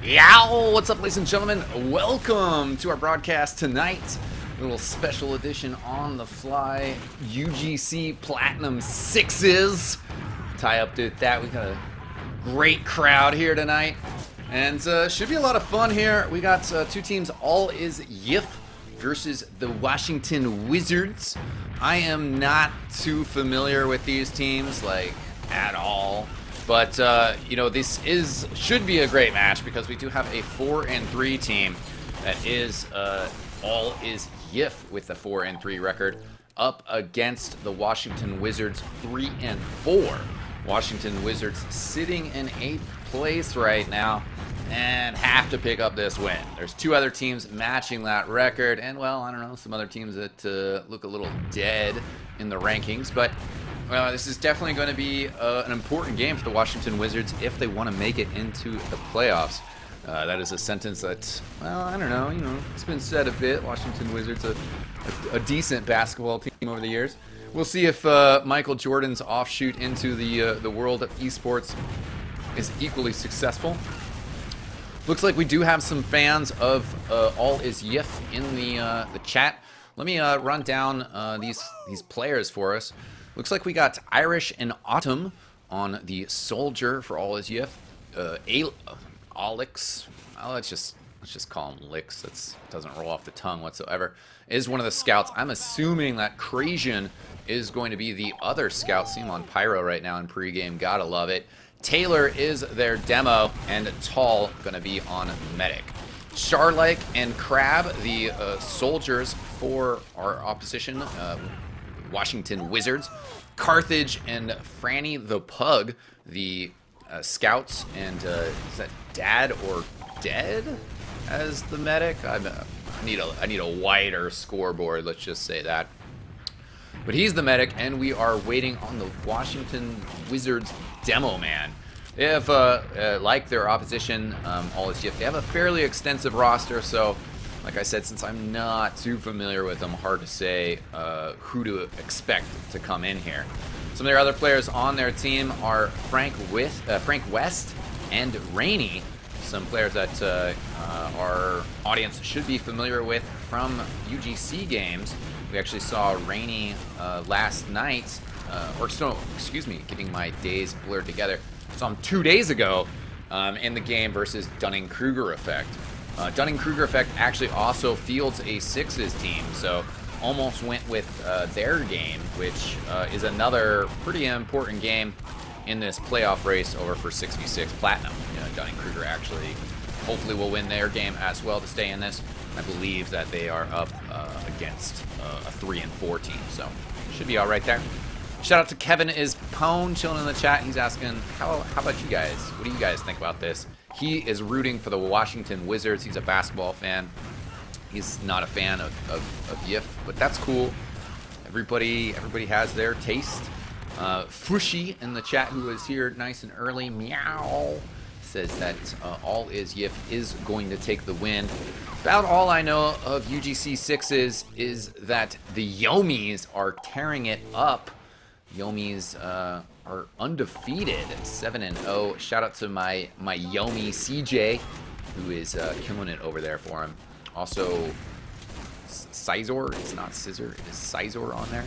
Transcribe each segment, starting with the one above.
Yow! What's up, ladies and gentlemen? Welcome to our broadcast tonight. A little special edition on the fly UGC Platinum 6s. Tie up to that. We got a great crowd here tonight. And should be a lot of fun here. We got two teams, All Is Yif versus the Washington Wizards. I am not too familiar with these teams, like, at all. But, you know, this should be a great match because we do have a 4-3 team that is All Is Yif with the 4-3 record up against the Washington Wizards 3-4. Washington Wizards sitting in 8th place right now and have to pick up this win. There's two other teams matching that record, and, well, I don't know, some other teams that look a little dead in the rankings, but this is definitely going to be an important game for the Washington Wizards if they want to make it into the playoffs. That is a sentence that, well, I don't know, you know, it's been said a bit. Washington Wizards, a decent basketball team over the years. We'll see if Michael Jordan's offshoot into the world of esports is equally successful. Looks like we do have some fans of All Is Yif in the chat. Let me run down these players for us. Looks like we got Irish and Autumn on the Soldier for All Is Yif. Alex, let's just call him Lix. That doesn't roll off the tongue whatsoever. Is one of the scouts. I'm assuming that Krasian is going to be the other scout. See him on Pyro right now in pregame. Gotta love it. Taylor is their demo, and Tall gonna be on Medic. Charlike and Crab, the soldiers for our opposition, Washington Wizards. Carthage and Franny the Pug, the scouts, and is that Dad or Dead as the medic? I need a wider scoreboard, let's just say that. But he's the medic, and we are waiting on the Washington Wizards demo man. They have, like their opposition, All Is Yif, they have a fairly extensive roster, so like I said, since I'm not too familiar with them, hard to say who to expect to come in here. Some of their other players on their team are Frank West and Rainey, some players that our audience should be familiar with from UGC games. We actually saw Rainey last night, excuse me, getting my days blurred together. Saw him 2 days ago in the game versus Dunning-Kruger Effect. Dunning-Kruger Effect actually also fields a Sixes team, so almost went with their game, which is another pretty important game in this playoff race over for 6v6 Platinum. You know, Dunning-Kruger actually hopefully will win their game as well to stay in this. I believe that they are up against a 3-4 team, so should be all right there. Shout out to Kevin is Pone chilling in the chat. He's asking, how about you guys? What do you guys think about this? He is rooting for the Washington Wizards. He's a basketball fan. He's not a fan of Yif, but that's cool. Everybody has their taste. Fushi in the chat, who was here nice and early, meow, says that All Is Yif is going to take the win. About all I know of UGC 6s is that the Yomis are tearing it up. Yomis are undefeated, 7-0. Shout out to my Yomi CJ, who is killing it over there for him. Also, Sizor, it's not Scissor, it is Sizor on there.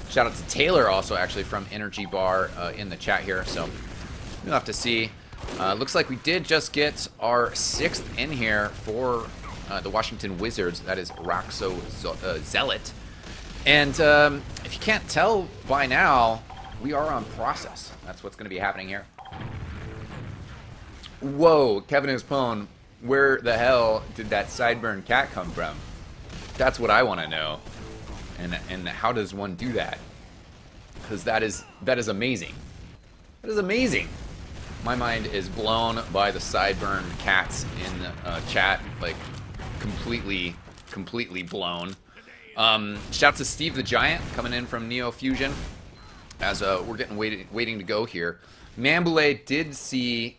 Shout out to Taylor, also actually from Energy Bar in the chat here. So we'll have to see. Looks like we did just get our 6th in here for the Washington Wizards. That is Roxo Zealot. And if you can't tell by now, we are on process. That's what's going to be happening here. Whoa, Kevin Ispone, where the hell did that sideburn cat come from? That's what I want to know. And how does one do that? Because that is amazing. That is amazing. My mind is blown by the sideburn cats in chat, like completely blown. Shout out to Steve the Giant coming in from Neo Fusion as we're getting waiting to go here. Mamboulet did see.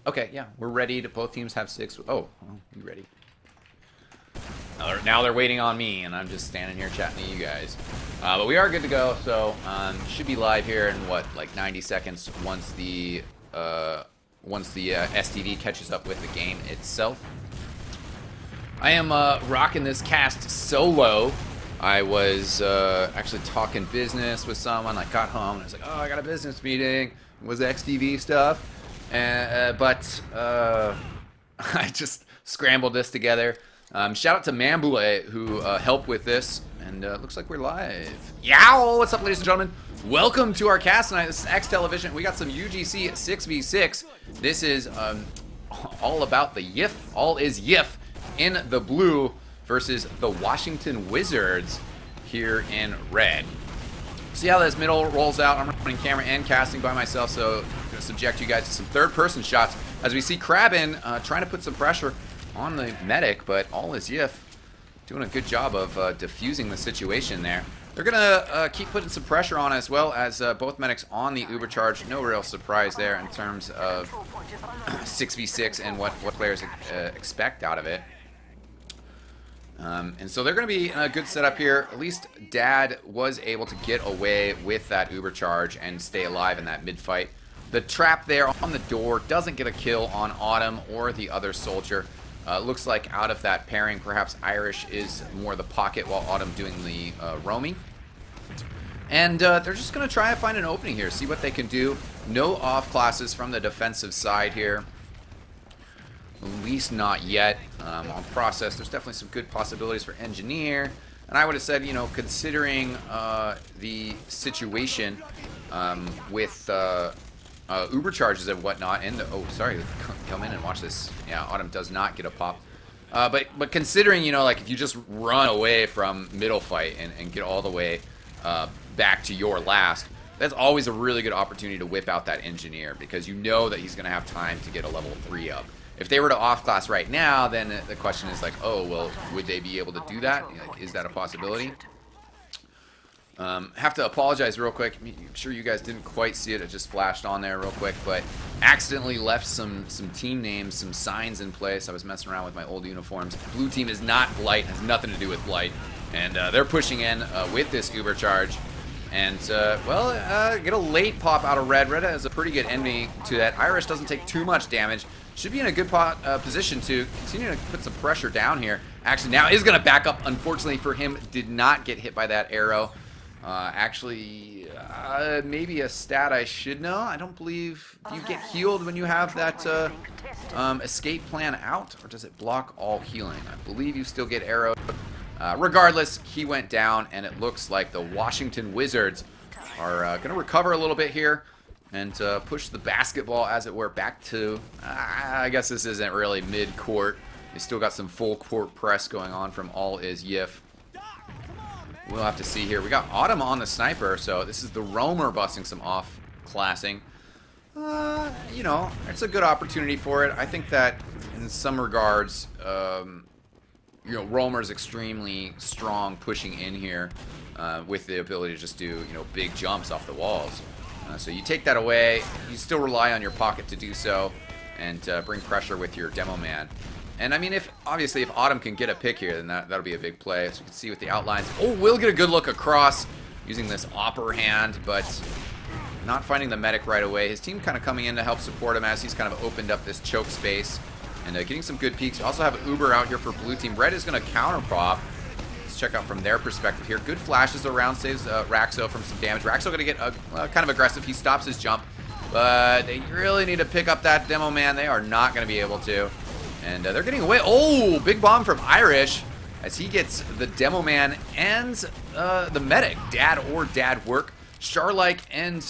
Okay, yeah, we're ready. Both teams have 6. Oh, you ready? Now they're waiting on me, and I'm just standing here chatting to you guys. But we are good to go, so should be live here in what, like 90 seconds once the STV catches up with the game itself. I am rocking this cast solo. I was actually talking business with someone. I got home and I was like, oh, I got a business meeting. It was XTV stuff, but I just scrambled this together. Shout out to Mambule who helped with this. And looks like we're live. Yow! What's up, ladies and gentlemen? Welcome to our cast tonight. This is X Television. We got some UGC 6v6. This is all about the YIF. All is YIF in the blue versus the Washington Wizards here in red. See how this middle rolls out. I'm running camera and casting by myself, so I'm going to subject you guys to some third-person shots as we see Krabbin trying to put some pressure on the medic, but all is YIF. Doing a good job of diffusing the situation there. They're going to keep putting some pressure on as well as both medics on the Uber charge. No real surprise there in terms of 6v6 and what players expect out of it. And so they're going to be in a good setup here. At least Dad was able to get away with that Uber charge and stay alive in that mid-fight. The trap there on the door doesn't get a kill on Autumn or the other soldier. Looks like out of that pairing, perhaps Irish is more the pocket while Autumn doing the roaming. And they're just going to try and find an opening here, see what they can do. No off classes from the defensive side here. At least not yet. On process, there's definitely some good possibilities for engineer. And I would have said, you know, considering the situation with Uber charges and whatnot, and oh, sorry, come in and watch this. Yeah, Autumn does not get a pop. But considering, you know, like if you just run away from middle fight and get all the way back to your last, that's always a really good opportunity to whip out that engineer because you know that he's going to have time to get a level 3 up. If they were to off class right now, then the question is like, oh, well, would they be able to do that? Like, is that a possibility? Have to apologize real quick. I'm sure you guys didn't quite see it. It just flashed on there real quick, but accidentally left some team names, some signs in place. I was messing around with my old uniforms. Blue team is not Blight, has nothing to do with Blight. And they're pushing in with this Uber charge. And, get a late pop out of Red. Red has a pretty good ending to that. Irish doesn't take too much damage. Should be in a good position to continue to put some pressure down here. Actually, now is going to back up. Unfortunately for him, did not get hit by that arrow. Maybe a stat I should know. I don't believe you get healed when you have that escape plan out, or does it block all healing? I believe you still get arrowed. Regardless, he went down, and it looks like the Washington Wizards are going to recover a little bit here and push the basketball, as it were, back to, I guess this isn't really mid-court. They still got some full-court press going on from All Is YIF. We'll have to see here. We got Autumn on the sniper, so this is the roamer busting some off-classing. You know, it's a good opportunity for it. I think that in some regards, you know, roamer's extremely strong pushing in here with the ability to just do, you know, big jumps off the walls. So you take that away, you still rely on your pocket to do so, and bring pressure with your demo man. And I mean, obviously if Autumn can get a pick here, then that'll be a big play. As you can see with the outlines. Oh, we'll get a good look across using this Opper hand, but not finding the medic right away. His team kind of coming in to help support him as he's kind of opened up this choke space and getting some good peeks. We also have Uber out here for blue team. Red is going to counter pop. Let's check out from their perspective here. Good flashes around, saves Raxo from some damage. Raxo going to get kind of aggressive. He stops his jump, but they really need to pick up that demo man. They are not going to be able to. And they're getting away. Oh, big bomb from Irish as he gets the demo man and the medic. Dad work. Charlike and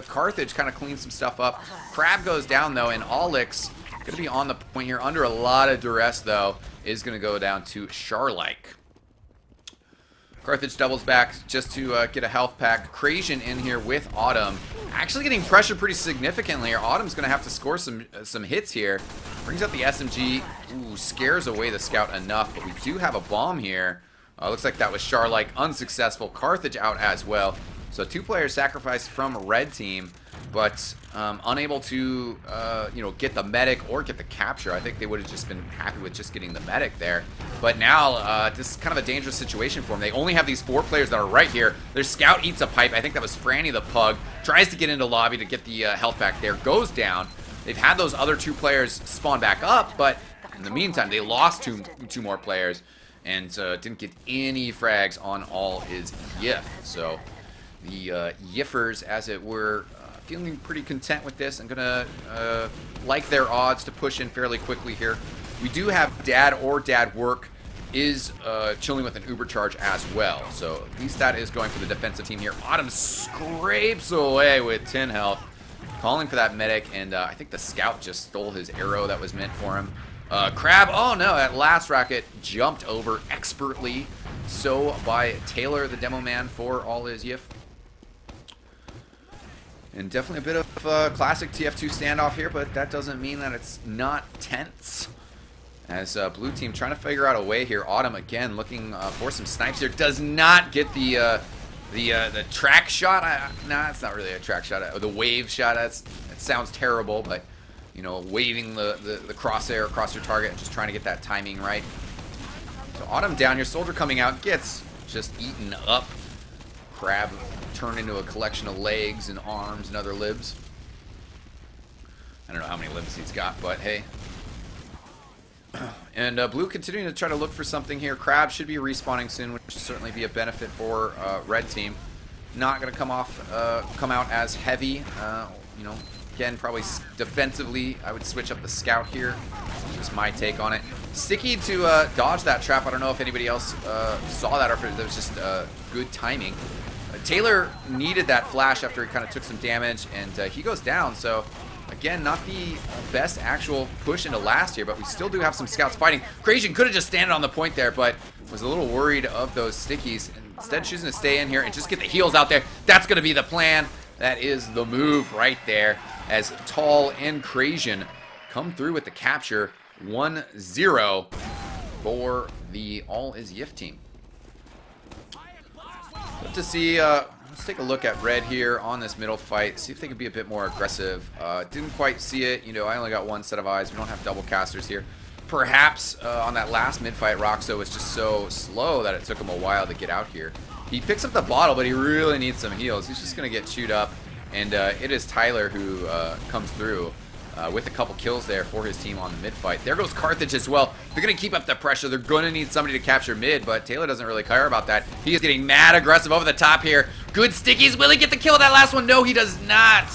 Carthage kind of clean some stuff up. Crab goes down, though, and Olix, going to be on the point here. Under a lot of duress, though, is going to go down to Charlike. Carthage doubles back just to get a health pack. Crazian in here with Autumn. Actually getting pressure pretty significantly here. Autumn's going to have to score some hits here. Brings up the SMG. Ooh, scares away the scout enough, but we do have a bomb here. Looks like that was Charlike. Unsuccessful. Carthage out as well. So 2 players sacrificed from red team, but unable to you know, get the medic or get the capture. I think they would have just been happy with just getting the medic there. But now, this is kind of a dangerous situation for them. They only have these 4 players that are right here. Their scout eats a pipe. I think that was Franny the Pug. Tries to get into lobby to get the health back there. Goes down. They've had those other 2 players spawn back up, but in the meantime, they lost two more players and didn't get any frags on all is Yif. So the Yiffers, as it were, feeling pretty content with this. I'm going to like their odds to push in fairly quickly here. We do have Dad or Dad Work is chilling with an Uber charge as well. So at least that is going for the defensive team here. Autumn scrapes away with 10 health. Calling for that medic, and I think the scout just stole his arrow that was meant for him. Crab, oh no, that last rocket jumped over expertly. So by Taylor, the demo man for all his Yif. And definitely a bit of a classic TF2 standoff here, but that doesn't mean that it's not tense. As blue team trying to figure out a way here. Autumn again looking for some snipes here. Does not get the track shot. Nah, it's not really a track shot. The wave shot. That sounds terrible, but you know, waving the crosshair across your target and just trying to get that timing right. So Autumn down here. Soldier coming out gets just eaten up. Crab turned into a collection of legs and arms and other libs. I don't know how many libs he's got, but hey. And blue continuing to try to look for something here. Crab should be respawning soon, which should certainly be a benefit for red team. Not going to come out as heavy. You know, again, probably defensively, I would switch up the scout here. Just my take on it. Sticky to dodge that trap. I don't know if anybody else saw that or if it was just good timing. Taylor needed that flash after he kind of took some damage, and he goes down. So again, not the best actual push into last here, but we still do have some scouts fighting. Crazian could have just standed on the point there, but was a little worried of those stickies. And instead choosing to stay in here and just get the heals out there. That's going to be the plan. That is the move right there, as Tall and Crazian come through with the capture. 1-0 for the All Is Yif team. Love to see, let's take a look at red here on this middle fight, see if they can be a bit more aggressive. Didn't quite see it, you know, I only got one set of eyes. We don't have double casters here. Perhaps on that last mid fight, Roxo was just so slow that it took him a while to get out here. He picks up the bottle, but he really needs some heals. He's just going to get chewed up, and it is Tyler who comes through with a couple kills there for his team on the mid fight. There goes Carthage as well. They're going to keep up the pressure. They're going to need somebody to capture mid, but Taylor doesn't really care about that. He is getting mad aggressive over the top here. Good stickies. Will he get the kill with that last one? No, he does not.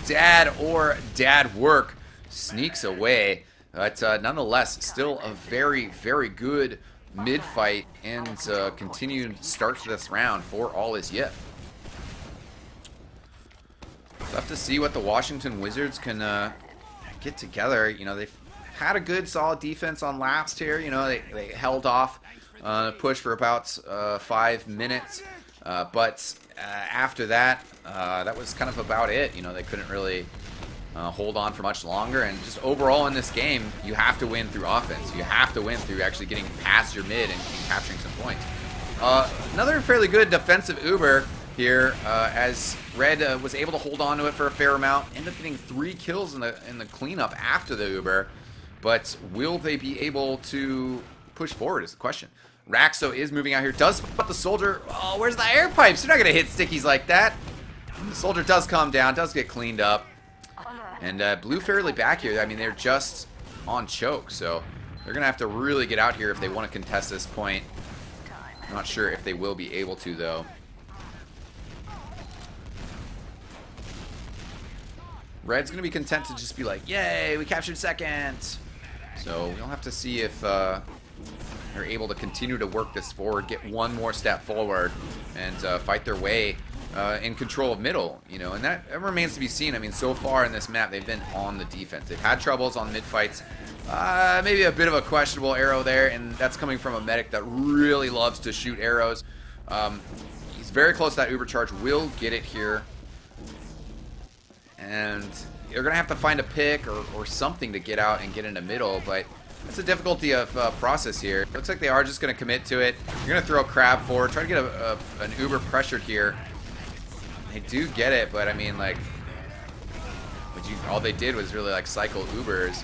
Dad or Dad Work sneaks away. But nonetheless, still a very, very good mid fight and continued start to this round for All Is Yif. We'll have to see what the Washington Wizards can get together. You know, they've had a good solid defense on last here. You know, they held off push for about 5 minutes, but after that, that was kind of about it. You know, they couldn't really hold on for much longer, and just overall in this game, you have to win through offense. You have to win through actually getting past your mid and capturing some points. Another fairly good defensive Uber here, as Red was able to hold on to it for a fair amount. Ended up getting 3 kills in the cleanup after the Uber, but will they be able to push forward is the question. Raxo is moving out here, does spot the Soldier. Oh, where's the air pipes? You're not going to hit stickies like that. The Soldier does calm down, does get cleaned up. And blue fairly back here. I mean, they're just on choke, so they're going to have to really get out here if they want to contest this point. I'm not sure if they will be able to, though. Red's going to be content to just be like, yay, we captured second. So we'll have to see if they're able to continue to work this forward, get one more step forward, and fight their way in control of middle, you know, and that remains to be seen. I mean, so far in this map, they've been on the defense. They've had troubles on mid fights. Maybe a bit of a questionable arrow there, and that's coming from a medic that really loves to shoot arrows. He's very close to that Uber charge. Will get it here. And you're going to have to find a pick or something to get out and get into middle, but that's the difficulty of process here. Looks like they are just going to commit to it. You're going to throw a Crab forward, try to get an Uber pressured here. They do get it, but I mean, like, all they did was really like cycle Ubers,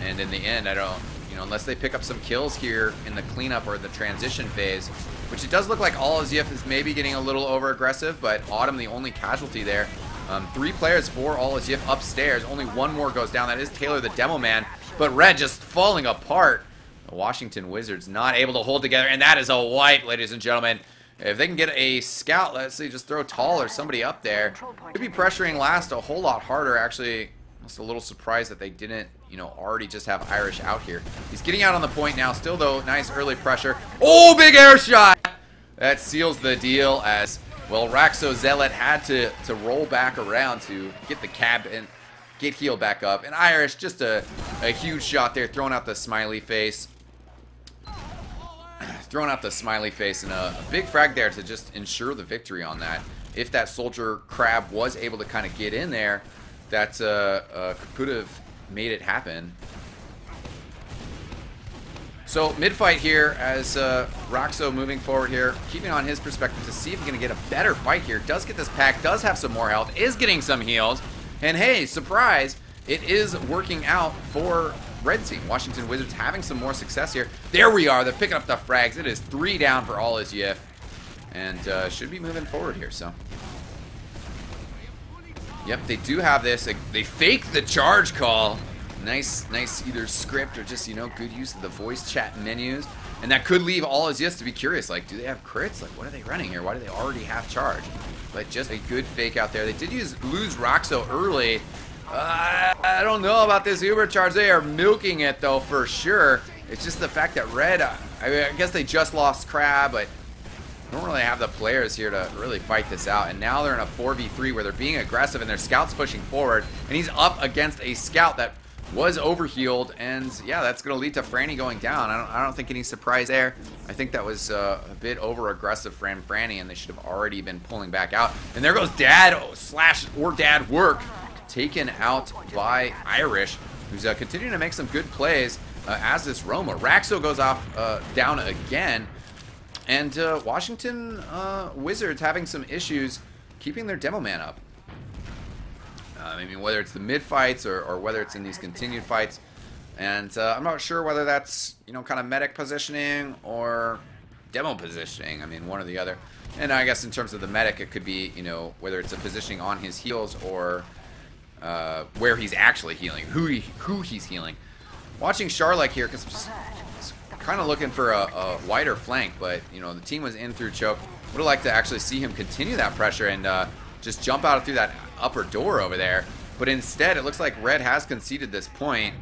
and in the end, I don't know, unless they pick up some kills here in the cleanup or the transition phase, which it does look like All Is Yif is maybe getting a little over aggressive, but Autumn the only casualty there. 3 players for All Is Yif upstairs. Only one more goes down. That is Taylor the Demo Man, but Red just falling apart. The Washington Wizards not able to hold together, and that is a wipe, ladies and gentlemen. If they can get a scout, let's see, just throw Tall or somebody up there, could be pressuring Last a whole lot harder. Actually, I'm just a little surprised that they didn't, you know, already just have Irish out here. He's getting out on the point now. Still, though, nice early pressure. Oh, big air shot! That seals the deal as, well, Raxo Zealot had to roll back around to get the cab and get healed back up. And Irish, just a huge shot there, throwing out the smiley face. Throwing out the smiley face, and a big frag there to just ensure the victory on that. If that Soldier Crab was able to kind of get in there, that could have made it happen. So mid-fight here as Raxo moving forward here, keeping on his perspective to see if he's going to get a better fight here. Does get this pack, does have some more health, is getting some heals. And hey, surprise, it is working out for Red Team. Washington Wizards having some more success here. There we are. They're picking up the frags. It is 3 down for All Is Yif. And should be moving forward here, so. Yep, they do have this. They fake the charge call. Nice either script or just, you know, good use of the voice chat menus. And that could leave All Is Yif to be curious. Like, do they have crits? Like, what are they running here? Why do they already have charge? But just a good fake out there. They did lose Raxo early. I don't know about this Uber charge. They are milking it, though, for sure. It's just the fact that Red, I guess they just lost Crab, but don't really have the players here to really fight this out. And now they're in a 4v3 where they're being aggressive and their scout's pushing forward. And he's up against a scout that was overhealed. And yeah, that's going to lead to Franny going down. I don't think any surprise there. I think that was a bit over aggressive for Franny, and they should have already been pulling back out. And there goes Dad or Dad Work, taken out by Irish, who's continuing to make some good plays as this Roma. Raxo goes off down again, and Washington Wizards having some issues keeping their Demo Man up. I mean, whether it's the mid fights or whether it's in these continued fights, and I'm not sure whether that's, you know, kind of medic positioning or demo positioning. I mean, one or the other. And I guess in terms of the medic, it could be, you know, whether it's a positioning on his heals or where he's actually healing, who he's healing. Watching Charlotte here, because I'm just kind of looking for a wider flank, but, you know, the team was in through choke. Would have liked to actually see him continue that pressure and just jump out through that upper door over there. But instead, it looks like Red has conceded this point.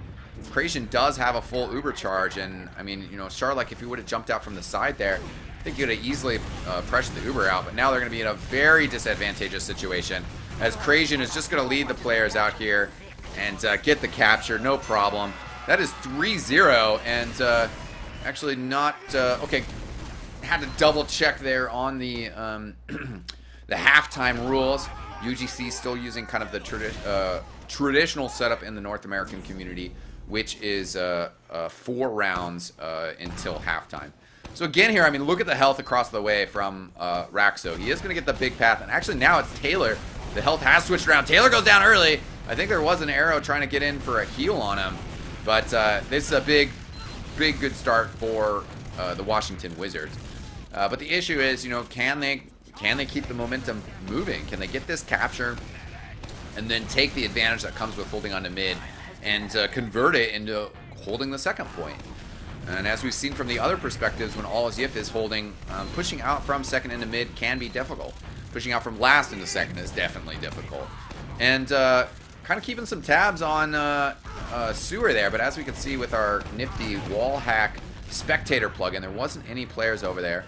Krajian does have a full Uber charge, and, I mean, you know, Charlotte, if he would have jumped out from the side there, I think he would have easily pressured the Uber out. But now they're going to be in a very disadvantageous situation, as Krajian is just going to lead the players out here and get the capture, no problem. That is 3-0, and actually not, okay, had to double check there on the the halftime rules. UGC still using kind of the traditional setup in the North American community, which is 4 rounds until halftime. So again here, I mean, look at the health across the way from Raxo. He is going to get the big path, and actually now it's Taylor. The health has switched around. Taylor goes down early. I think there was an arrow trying to get in for a heal on him, but this is a big good start for the Washington Wizards. But the issue is, you know, can they keep the momentum moving? Can they get this capture and then take the advantage that comes with holding on to mid and convert it into holding the second point? And as we've seen from the other perspectives, when All Is Yif is holding, pushing out from second into mid can be difficult. Pushing out from last into second is definitely difficult. And kind of keeping some tabs on Sewer there, but as we can see with our nifty wall hack spectator plugin, there wasn't any players over there.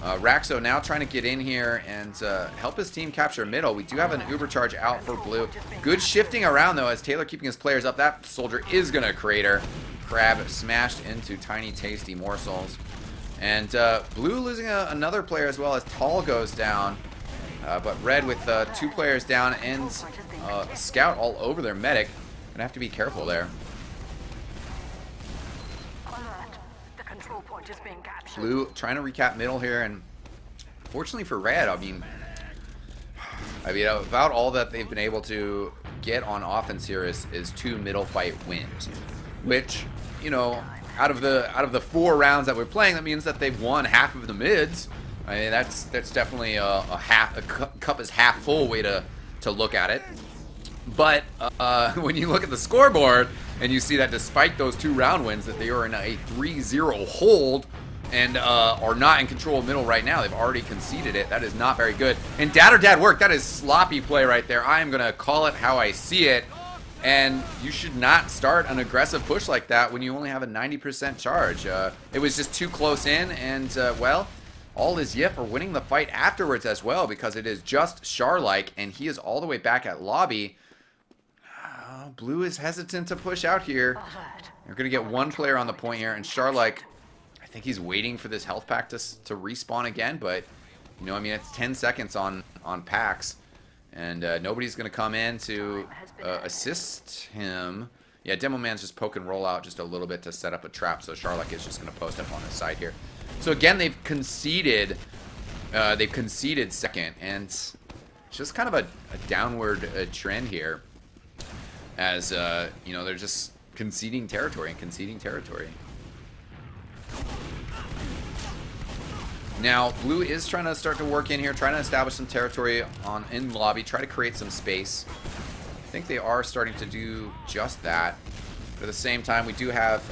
Raxo now trying to get in here and help his team capture middle. We do have an Uber charge out for Blue. Good shifting around, though, as Taylor keeping his players up. That soldier is going to crater. Crab smashed into tiny, tasty morsels. And Blue losing another player as well as Tall goes down. But Red with 2 players down and Scout all over their medic. Going to have to be careful there. Blue trying to recap middle here, and fortunately for Red, I mean, about all that they've been able to get on offense here is 2 middle fight wins, which, you know, out of the 4 rounds that we're playing, that means that they've won half of the mids. I mean, that's definitely a cup is half full way to look at it. But when you look at the scoreboard and you see that despite those 2 round wins, that they are in a 3-0 hold and are not in control of middle right now. They've already conceded it. That is not very good. And dad or dad work, that is sloppy play right there. I am going to call it how I see it. And you should not start an aggressive push like that when you only have a 90% charge. It was just too close in, and well, all is yet for winning the fight afterwards as well, because it is just Sharlike, and he is all the way back at lobby. Blue is hesitant to push out here. You're going to get 1 player on the point here, and Sharlike, I think he's waiting for this health pack to respawn again, but, you know, I mean, it's 10 seconds on packs, and nobody's going to come in to assist him. Yeah, Demo Man's just poke and roll out just a little bit to set up a trap, so Sharlike is just going to post up on his side here. So again, they've conceded second, and it's just kind of a downward trend here, as you know, they're just conceding territory and conceding territory. Now, Blue is trying to start to work in here, trying to establish some territory in lobby, try to create some space. I think they are starting to do just that. But at the same time, we do have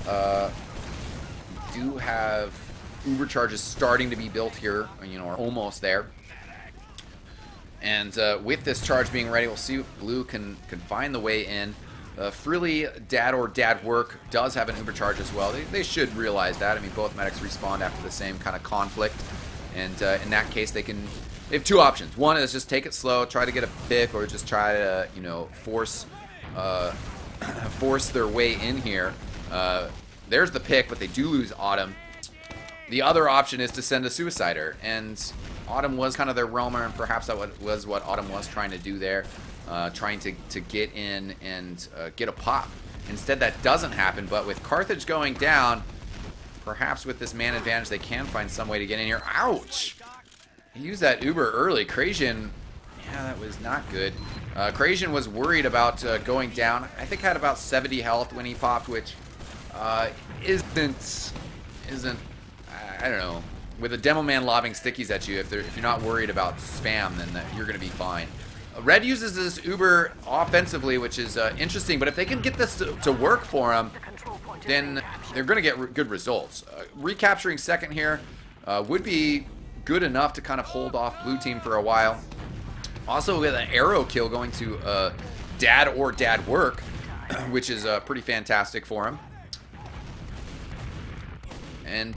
Uber charges starting to be built here, you know, or almost there. And with this charge being ready, we'll see if Blue can find the way in. Freely, Dad or Dad Work does have an Uber charge as well. They should realize that. I mean, both medics respawned after the same kind of conflict. And in that case, they have 2 options. One is just take it slow, try to get a pick, or just try to, you know, force their way in here. There's the pick, but they do lose Autumn. The other option is to send a Suicider, and Autumn was kind of their roamer, and perhaps that was what Autumn was trying to do there, trying to get in and get a pop. Instead, that doesn't happen, but with Carthage going down, perhaps with this man advantage, they can find some way to get in here. Ouch! He used that Uber early. Krajian, yeah, that was not good. Krajian was worried about going down. I think had about 70 health when he popped, which isn't I don't know. With a Demo Man lobbing stickies at you, if you're not worried about spam, then you're going to be fine. Red uses this Uber offensively, which is interesting, but if they can get this to work for them, then they're going to get good results. Recapturing second here would be good enough to kind of hold off Blue Team for a while. Also with an arrow kill going to Dad or Dad Work, which is pretty fantastic for him. And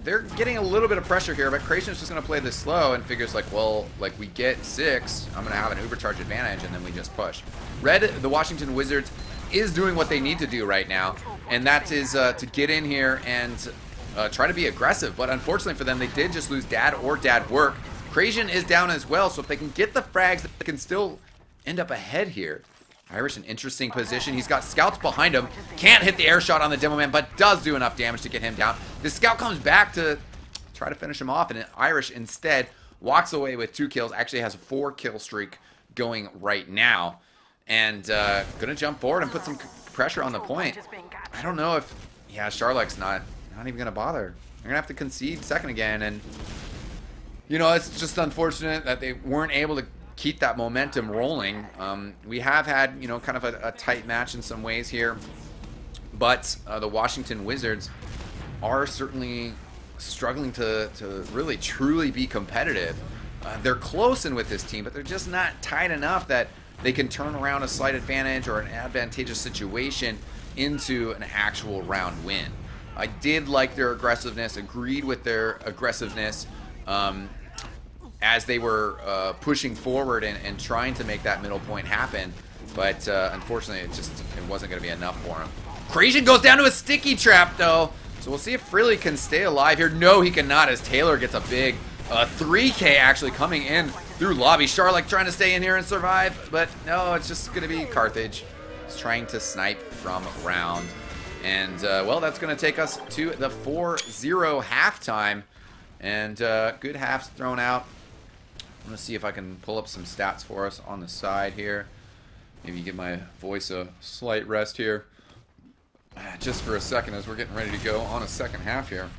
they're getting a little bit of pressure here, but Krajian's just going to play this slow and figures like, well, like we get 6, I'm going to have an Uber charge advantage, and then we just push. Red, the Washington Wizards, is doing what they need to do right now, and that is to get in here and try to be aggressive. But unfortunately for them, they did just lose Dad or Dad Work. Krajian is down as well, so if they can get the frags, they can still end up ahead here. Irish in interesting position. He's got scouts behind him. Can't hit the air shot on the Demo Man, but does do enough damage to get him down. The scout comes back to try to finish him off, and Irish instead walks away with 2 kills. Actually has a 4-kill streak going right now. And gonna jump forward and put some pressure on the point. I don't know if, yeah, Sharlike's not even gonna bother. They're gonna have to concede second again, and you know, it's just unfortunate that they weren't able to keep that momentum rolling. We have had, you know, kind of a tight match in some ways here, but the Washington Wizards are certainly struggling to really truly be competitive. They're close in with this team, but they're just not tight enough that they can turn around a slight advantage or an advantageous situation into an actual round win. I did like their aggressiveness, agreed with their aggressiveness as they were pushing forward and trying to make that middle point happen, but unfortunately it wasn't going to be enough for him. Krajian goes down to a sticky trap though, so we'll see if Freely can stay alive here. No, he cannot, as Taylor gets a big 3K actually coming in through lobby. Sharlike trying to stay in here and survive, but no, it's just going to be Carthage. He's trying to snipe from round. And, well, that's going to take us to the 4-0 halftime. And good halves thrown out. I'm going to see if I can pull up some stats for us on the side here. Maybe give my voice a slight rest here. just for a second as we're getting ready to go on a second half here.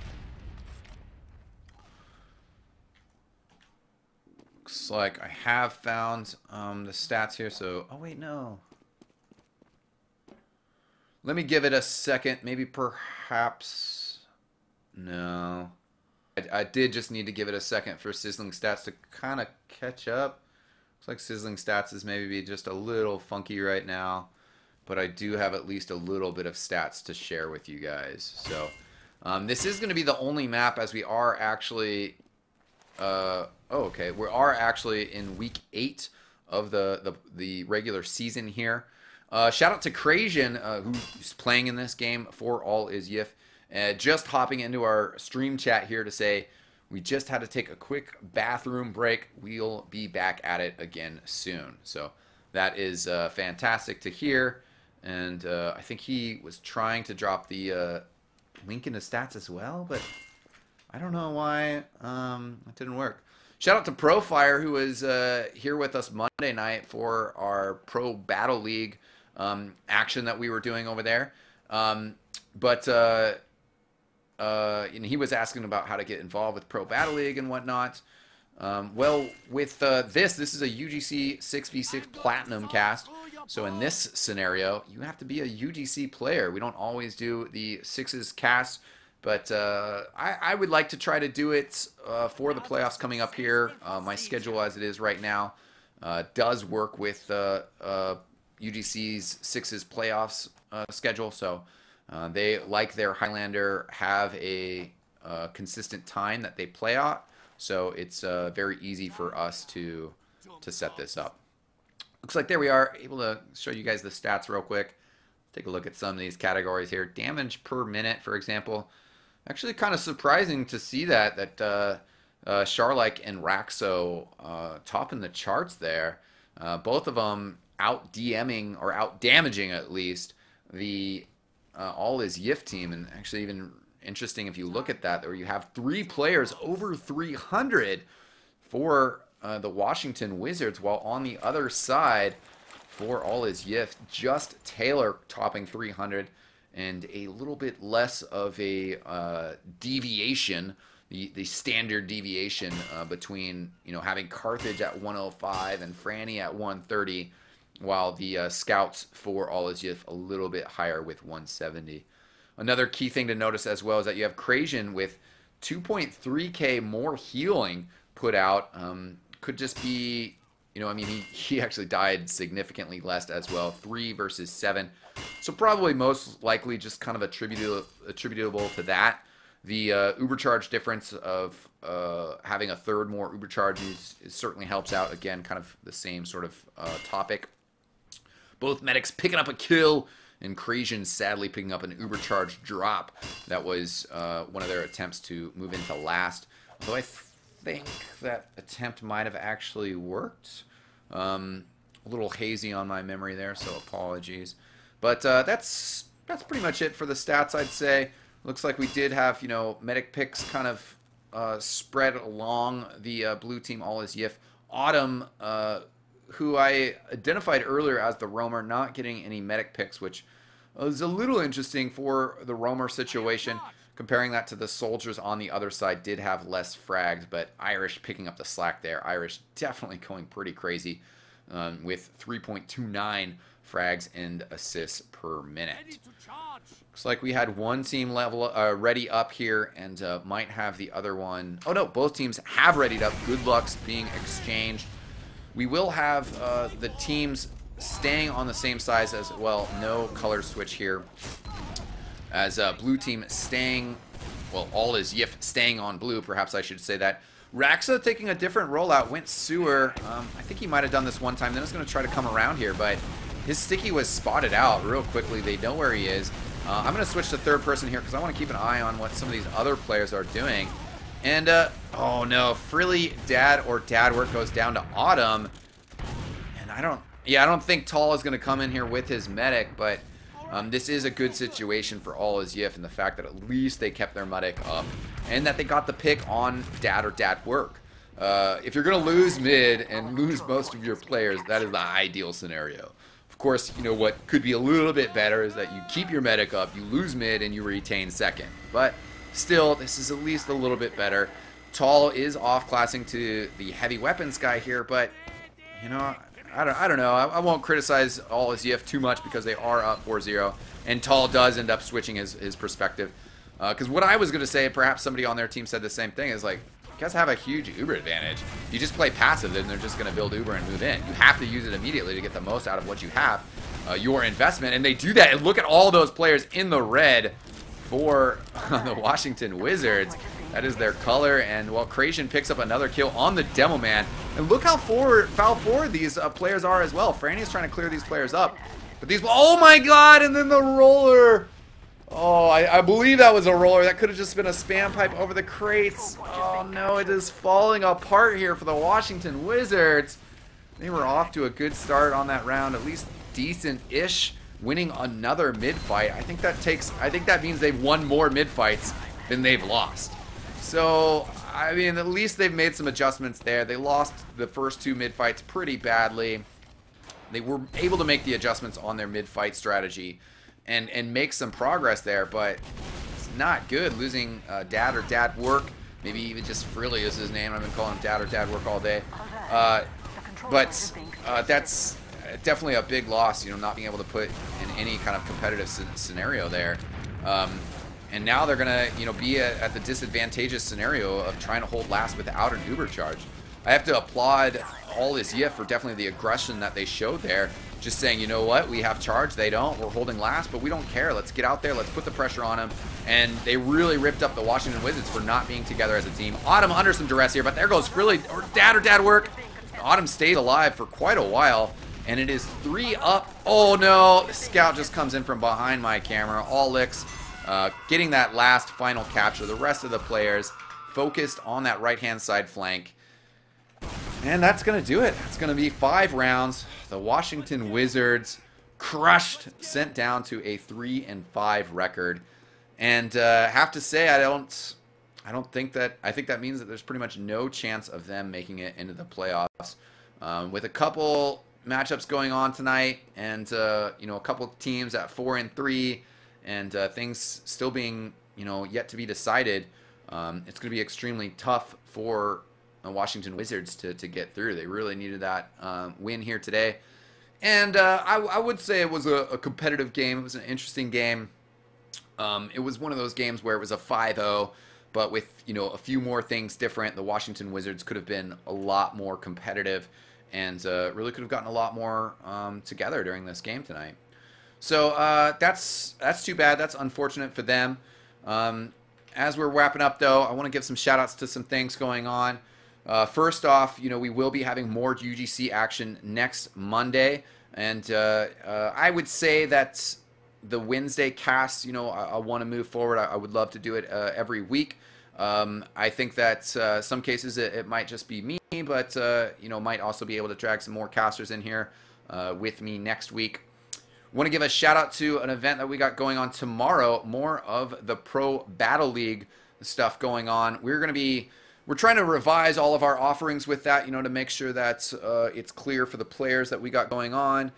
Looks like I have found the stats here, so... Oh, wait, no. Let me give it a second. Maybe perhaps... No. I did just need to give it a second for Sizzling Stats to kind of catch up. Looks like Sizzling Stats is maybe just a little funky right now. But I do have at least a little bit of stats to share with you guys. So this is going to be the only map as we are actually... oh, okay. We are actually in week 8 of the regular season here. Shout out to Crazian, who's playing in this game for All Is Yif. Just hopping into our stream chat here to say we just had to take a quick bathroom break. We'll be back at it again soon. So that is fantastic to hear. And I think he was trying to drop the link into stats as well, but I don't know why it didn't work. Shout out to Profire, who was here with us Monday night for our Pro Battle League action that we were doing over there. And he was asking about how to get involved with Pro Battle League and whatnot. Well, with this is a UGC 6v6 Platinum cast. So in this scenario, you have to be a UGC player. We don't always do the 6s cast, but I would like to try to do it for the playoffs coming up here. My schedule as it is right now does work with UGC's 6s playoffs schedule. So they, like their Highlander, have a consistent time that they play out. So it's very easy for us to set this up. Looks like there we are, able to show you guys the stats real quick. Take a look at some of these categories here. Damage per minute, for example. Actually kind of surprising to see that Charlike and Raxo topping the charts there. Both of them out DMing, or out damaging at least, the All Is Yif team. And actually even interesting if you look at that, where you have 3 players over 300 for the Washington Wizards, while on the other side for All Is Yif, just Taylor topping 300 and a little bit less of a deviation, the standard deviation between, you know, having Carthage at 105 and Franny at 130, while the scouts for All Is Yif a little bit higher with 170. Another key thing to notice as well is that you have Crazian with 2.3k more healing put out. Could just be, you know, I mean, he actually died significantly less as well, 3 versus 7. So probably most likely just kind of attributable to that. The Ubercharge difference of having a third more Ubercharges certainly helps out. Again, kind of the same sort of topic. Both medics picking up a kill, and Crazian sadly picking up an Ubercharge drop. That was one of their attempts to move into last. Although I think that attempt might have actually worked. A little hazy on my memory there, so apologies. But that's pretty much it for the stats, I'd say. Looks like we did have, you know, medic picks kind of spread along the blue team All Is Yif. Autumn, who I identified earlier as the roamer, not getting any medic picks, which is a little interesting for the roamer situation. Comparing that to the soldiers on the other side, did have less frags, but Irish picking up the slack there. Irish definitely going pretty crazy with 3.29 frags and assists per minute. Looks like we had one team level ready up here, and might have the other one. Oh no, both teams have readied up. Good luck's being exchanged. We will have the teams staying on the same size as well. No color switch here. As blue team staying, well, All Is Yif staying on blue, perhaps I should say that. Raxa taking a different rollout, went sewer. I think he might have done this one time, then it's going to try to come around here, but his sticky was spotted out real quickly. They know where he is. I'm going to switch to third person here because I want to keep an eye on what some of these other players are doing. And, oh no, Frilly Dad or Dad Work goes down to Autumn. And I don't think Tall is going to come in here with his medic, but this is a good situation for All Is Yif, and the fact that at least they kept their medic up and that they got the pick on Dad or Dad Work. If you're going to lose mid and lose most of your players, that is the ideal scenario. Of course, you know, what could be a little bit better is that you keep your medic up, you lose mid, and you retain second. But still, this is at least a little bit better. Tall is off-classing to the heavy weapons guy here, but, you know, I don't know. I won't criticize all his EF too much because they are up 4-0, and Tall does end up switching his perspective. Because what I was going to say, perhaps somebody on their team said the same thing, is like, you guys have a huge Uber advantage. If you just play passive, then they're just going to build Uber and move in. You have to use it immediately to get the most out of what you have, your investment, and they do that. And look at all those players in the red for the Washington Wizards. That is their color, and well, Krajian picks up another kill on the Demo Man. And look how foul forward these players are as well. Franny is trying to clear these players up. But these, oh my god, and then the roller. Oh, I believe that was a roller. That could have just been a spam pipe over the crates. Oh no, it is falling apart here for the Washington Wizards. They were off to a good start on that round, at least decent-ish, winning another mid-fight. I think that means they've won more mid-fights than they've lost. So, I mean, at least they've made some adjustments there. They lost the first two mid-fights pretty badly. They were able to make the adjustments on their mid-fight strategy and make some progress there, but it's not good losing Dad or Dad Work. Maybe even just Frilly is his name. I've been calling him Dad or Dad Work all day. But that's definitely a big loss, you know, not being able to put in any kind of competitive scenario there. And now they're going to, you know, be at the disadvantageous scenario of trying to hold last without an Uber charge. I have to applaud all this YIF for definitely the aggression that they showed there. Just saying, you know what, we have charge, they don't. We're holding last, but we don't care. Let's get out there, let's put the pressure on them. And they really ripped up the Washington Wizards for not being together as a team. Autumn under some duress here, but there goes Frilly, or Dad Work. Autumn stayed alive for quite a while, and it is 3 up. Oh no, the scout just comes in from behind my camera. All licks. Getting that last final capture. The rest of the players focused on that right-hand side flank. And that's going to do it. It's going to be 5 rounds. The Washington Wizards crushed, sent down to a 3-5 record. And have to say, I think that means that there's pretty much no chance of them making it into the playoffs. With a couple matchups going on tonight, and you know, a couple teams at 4-3, and things still being, you know, yet to be decided, it's going to be extremely tough for the Washington Wizards to get through. They really needed that win here today. And I would say it was a competitive game. It was an interesting game. It was one of those games where it was a 5-0, but with, you know, a few more things different, the Washington Wizards could have been a lot more competitive and really could have gotten a lot more together during this game tonight. So that's too bad. That's unfortunate for them. As we're wrapping up, though, I want to give some shout-outs to some things going on. First off, you know, we will be having more UGC action next Monday, and I would say that the Wednesday cast, you know, I want to move forward. I would love to do it every week. I think that some cases it might just be me, but you know, might also be able to drag some more casters in here with me next week. Want to give a shout out to an event that we got going on tomorrow. More of the Pro Battle League stuff going on. We're trying to revise all of our offerings with that, you know, to make sure that it's clear for the players that we got going on,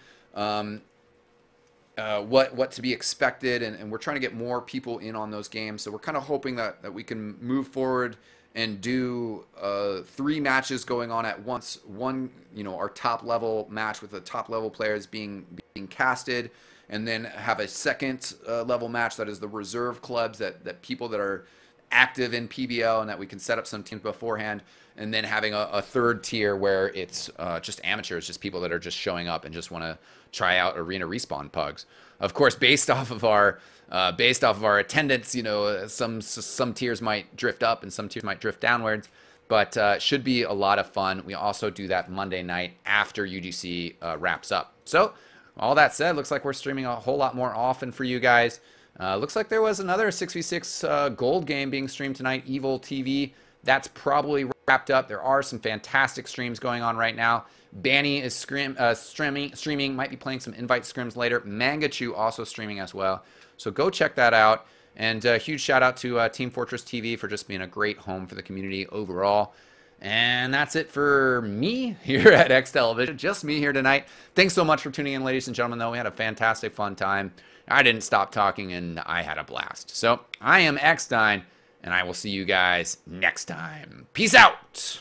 what to be expected, and we're trying to get more people in on those games. So we're kind of hoping that we can move forward and do 3 matches going on at once. One, you know, our top level match with the top level players being casted, and then have a second level match that is the reserve clubs, that people that are active in PBL, and that we can set up some teams beforehand, and then having a third tier where it's just amateurs, just people that are just showing up and just want to try out Arena Respawn pugs. Of course, based off of our attendance, you know, some tiers might drift up and some tiers might drift downwards, but should be a lot of fun. We also do that Monday night after UGC wraps up. So all that said, looks like we're streaming a whole lot more often for you guys. Looks like there was another 6v6 gold game being streamed tonight, Evil TV. That's probably wrapped up. There are some fantastic streams going on right now. Banny is streaming, might be playing some invite scrims later. Mangachu also streaming as well. So go check that out. And a huge shout out to Team Fortress TV for just being a great home for the community overall. And that's it for me here at X Television. Just me here tonight. Thanks so much for tuning in, ladies and gentlemen, though. We had a fantastic, fun time. I didn't stop talking, and I had a blast. So, I am Xdine, and I will see you guys next time. Peace out!